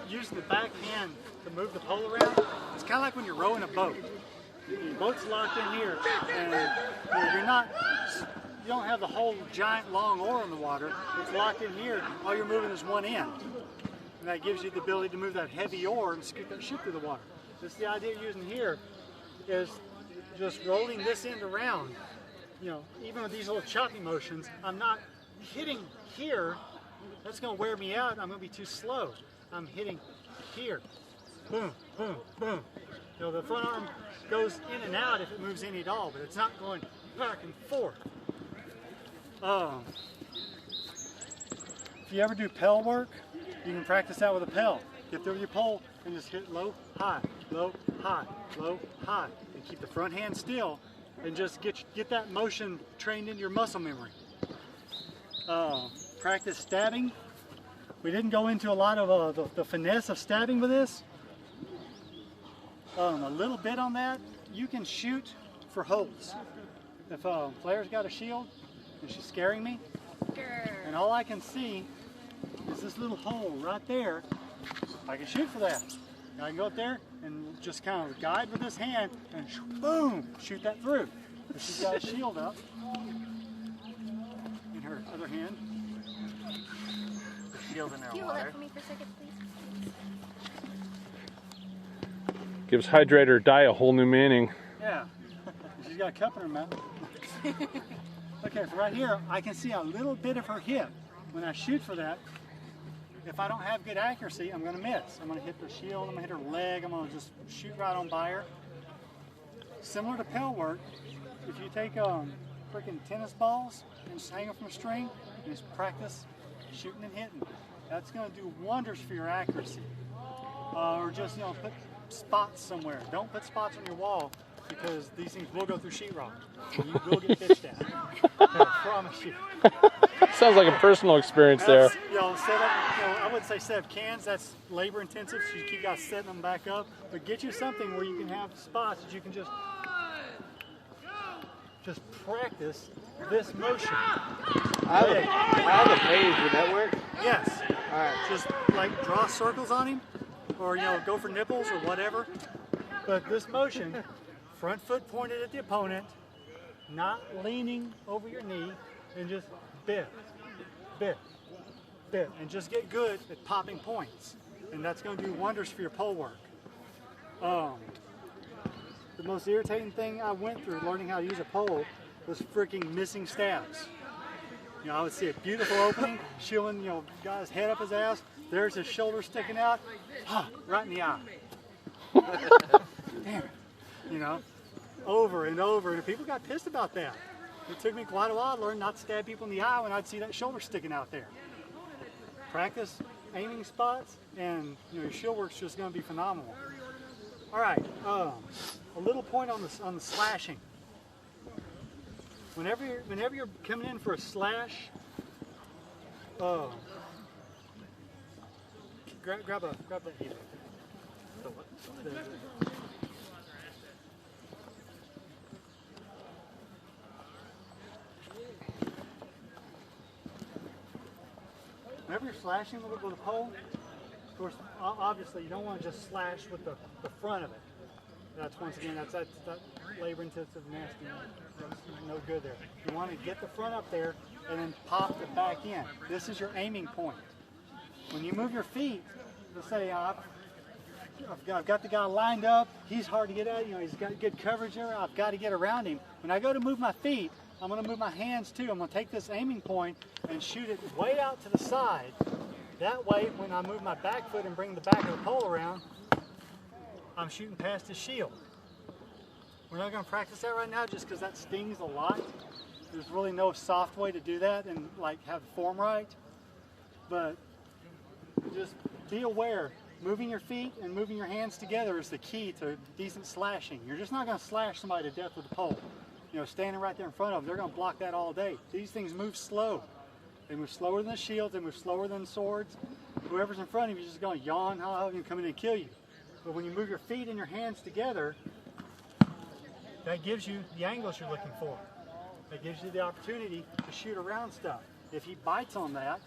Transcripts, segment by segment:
using the back hand to move the pole around, it's kind of like when you're rowing a boat. Your boat's locked in here, and you don't have the whole giant long oar in the water. It's locked in here. All you're moving is one end, and that gives you the ability to move that heavy oar and scoot that ship through the water. That's the idea you're using here, is just rolling this end around. You know, even with these little choppy motions, I'm not hitting here. That's going to wear me out. I'm going to be too slow. I'm hitting here. Boom, boom, boom. You know, the front arm goes in and out if it moves any at all, but it's not going back and forth. If you ever do pell work, you can practice that with a pell. Get through your pole and just hit low, high, low, high, low, high, and keep the front hand still, and just get that motion trained into your muscle memory. Practice stabbing. We didn't go into a lot of the finesse of stabbing with this. A little bit on that. You can shoot for holes. If Claire's got a shield and she's scaring me, and all I can see is this little hole right there, I can shoot for that. I can go up there and just kind of guide with this hand and boom, shoot that through. If she's got a shield up in her other hand. The shield in her water. Can you hold that for me for a second, please? Gives hydrate or die a whole new meaning. Yeah, she's got a cup in her mouth. Okay, so right here, I can see a little bit of her hip. When I shoot for that, if I don't have good accuracy, I'm going to miss. I'm going to hit the shield, I'm going to hit her leg, I'm going to just shoot right on by her. Similar to pell work, if you take freaking tennis balls and just hang them from a string and just practice shooting and hitting, that's going to do wonders for your accuracy. Or just, you know, put spots somewhere. Don't put spots on your wall, because these things will go through sheetrock. You will get pitched at. I promise you. Sounds like a personal experience there. You know, I wouldn't say set up cans. That's labor intensive. So you keep guys setting them back up. But get you something where you can have spots that you can just practice this motion. I have a page. Would that work? Yes. All right. Just like draw circles on him, or you know, go for nipples or whatever. But this motion, front foot pointed at the opponent, not leaning over your knee, and just bit, bit, bit, and just get good at popping points. And that's going to do wonders for your pole work. The most irritating thing I went through learning how to use a pole was freaking missing stabs. You know, I would see a beautiful opening, shielding, you know, guy's head up his ass. There's his shoulder sticking out, right in the eye. Damn it. You know, over and over, and people got pissed about that. It took me quite a while to learn not to stab people in the eye when I'd see that shoulder sticking out there. Practice aiming spots, and you know, your shield work's just going to be phenomenal. All right, a little point on the slashing. Whenever you're coming in for a slash, grab that heater. Whenever you're slashing with a pole, of course, obviously you don't want to just slash with the front of it. That's, once again, that's that labor-intensive, nasty. That's no good there. You want to get the front up there and then pop the back in. This is your aiming point. When you move your feet, let's say I've got the guy lined up. He's hard to get at. You know, he's got good coverage there. I've got to get around him. When I go to move my feet, I'm going to move my hands too. I'm going to take this aiming point and shoot it way out to the side. That way, when I move my back foot and bring the back of the pole around, I'm shooting past his shield. We're not going to practice that right now just because that stings a lot. There's really no soft way to do that and like have the form right. But just be aware. Moving your feet and moving your hands together is the key to decent slashing. You're just not going to slash somebody to death with a pole. You know, standing right there in front of them, they're going to block that all day. These things move slow. They move slower than the shields, they move slower than swords. Whoever's in front of you is just going to yawn, and come in and kill you. But when you move your feet and your hands together, that gives you the angles you're looking for. That gives you the opportunity to shoot around stuff. If he bites on that,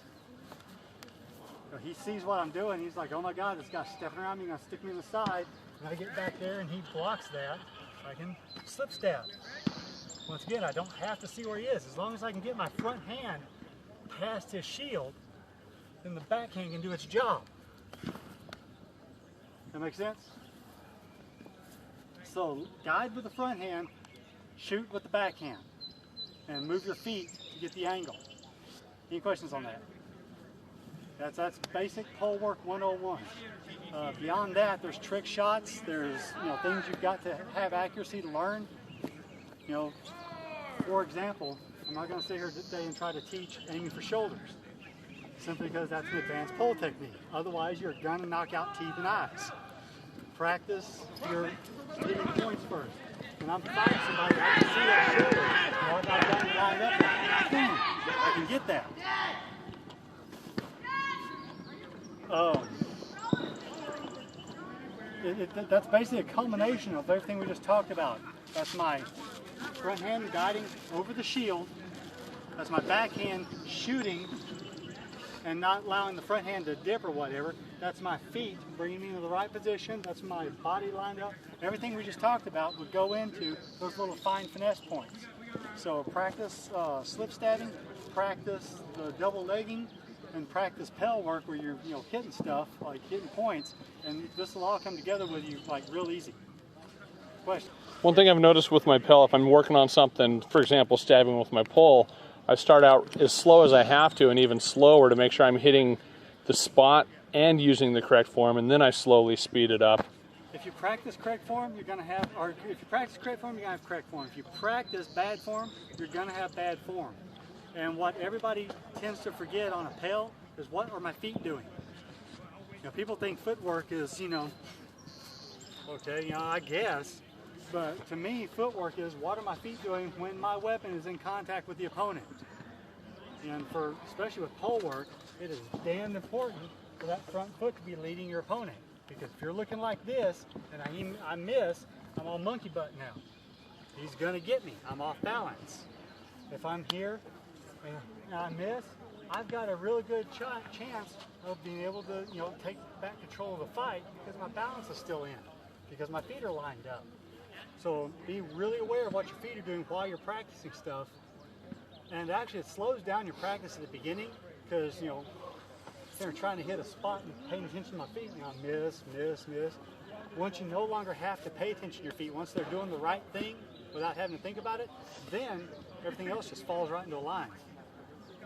So he sees what I'm doing. He's like, oh my God, this guy's stepping around me, gonna stick me in the side. And I get back there and he blocks that. I can slip stab. Once again, I don't have to see where he is. As long as I can get my front hand past his shield, then the backhand can do its job. That make sense? So guide with the front hand, shoot with the backhand, and move your feet to get the angle. Any questions on that? That's basic pole work 101. Beyond that, there's trick shots. There's things you've got to have accuracy to learn. For example, I'm not going to sit here today and try to teach aiming for shoulders, simply because that's an advanced pole technique. Otherwise, you're going to knock out teeth and eyes. Practice your hitting points first. When I'm fighting somebody, I can see that shoulder. I've got it lined up, boom, I can get that. That's basically a culmination of everything we just talked about. That's my front hand guiding over the shield. That's my backhand shooting and not allowing the front hand to dip or whatever. That's my feet bringing me into the right position. That's my body lined up. Everything we just talked about would go into those little fine finesse points. So practice slip stabbing, practice the double legging, and practice pel work where you're hitting stuff, like hitting points, and this will all come together with you like real easy. Question? One thing I've noticed with my pel, if I'm working on something, for example, stabbing with my pole, I start out as slow as I have to and even slower to make sure I'm hitting the spot and using the correct form, and then I slowly speed it up. If you practice correct form, you're going to have, or if you practice correct form, you're going to have correct form. If you practice bad form, you're going to have bad form. And what everybody tends to forget on a pel is, what are my feet doing? People think footwork is, okay, I guess. But to me, footwork is, what are my feet doing when my weapon is in contact with the opponent? And especially with pole work, it is damn important for that front foot to be leading your opponent. Because if you're looking like this, and I miss, I'm on monkey butt now. He's gonna get me, I'm off balance. If I'm here and I miss, I've got a really good chance of being able to, take back control of the fight because my balance is still in, because my feet are lined up. So be really aware of what your feet are doing while you're practicing stuff. And actually, it slows down your practice at the beginning because, they're trying to hit a spot and paying attention to my feet, and I miss. Once you no longer have to pay attention to your feet, once they're doing the right thing without having to think about it, then everything else just falls right into a line.